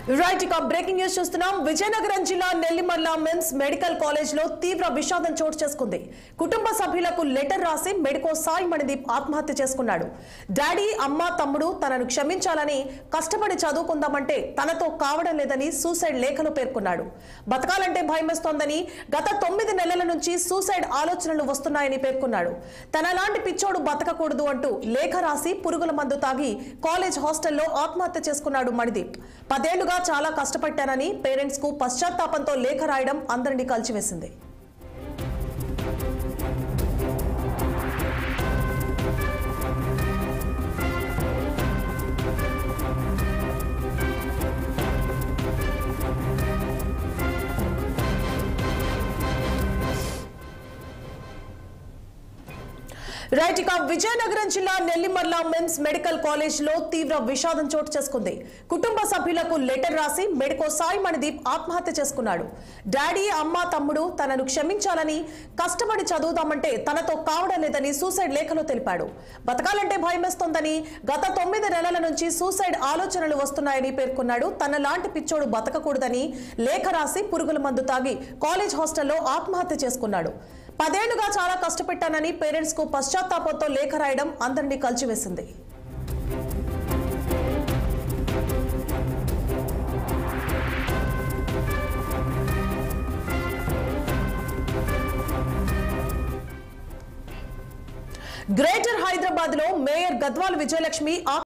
Right ఇక breaking news చూస్తున్నాం. విజయనగరం జిల్లా నెల్లిమర్ల మెన్స్ మెడికల్ కాలేజ్ లో తీవ్ర విషాదం చోటు చేసుకుంది. కుటుంబ సభ్యులకు లెటర్ రాసి మెడికో సాయి మణిదీప్ ఆత్మహత్య చేసుకున్నాడు. డాడీ, అమ్మ, తమ్ముడు తనను క్షమించాలని కష్టపడి చదువుకుందామంటే తనతో కావడం లేదని సూసైడ్ లేఖలో పేర్కొన్నాడు. బతకాలంటే భయమేస్తోందని, గత 9 నెలల నుంచి సూసైడ్ ఆలోచనలు వస్తున్నాయని పేర్కొన్నాడు. తనలాంటి పిచ్చోడు బతకకూడదు అంటూ లేఖ రాసి పురుగుల మందు తాగి కాలేజ్ హాస్టల్లో ఆత్మహత్య చేసుకున్నాడు మణిదీప్. 10 ఏళ్లుగా చాలా కష్టపడ్డానని పేరెంట్స్ కు పశ్చాత్తాపంతో లేఖ రాయడం అందరినీ కలిచివేసింది. రైట్ ఇక విజయనగరం జిల్లా నెల్లిమర్ల మెన్స్ మెడికల్ కాలేజ్ లో తీవ్ర విషాదం చోటు చేసుకుంది. కుటుంబ సభ్యులకు లెటర్ రాసి మెడికో సాయి మణిదీప్ ఆత్మహత్య చేసుకున్నాడు. డాడీ, అమ్మ, తమ్ముడు తనను క్షమించాలని కష్టపడి చదువుదామంటే తనతో కావడం లేదని సూసైడ్ లేఖలో తెలిపాడు. బతకాలంటే భయమేస్తోందని, గత 9 నెలల నుంచి సూసైడ్ ఆలోచనలు వస్తున్నాయని పేర్కొన్నాడు. తనలాంటి పిచ్చోడు బతకకూడదని లేఖ రాసి పురుగుల మందు తాగి కాలేజ్ హాస్టల్లో ఆత్మహత్య చేసుకున్నాడు. 10 ఏళ్లుగా చాలా కష్టపెట్టానని పేరెంట్స్ కు పశ్చాత్తాపంతో లేఖ రాయడం అందరినీ కలిచివేసింది. గ్రేటర్ హైదరాబాద్ లో మేయర్ గద్వాల్ విజయలక్ష్మి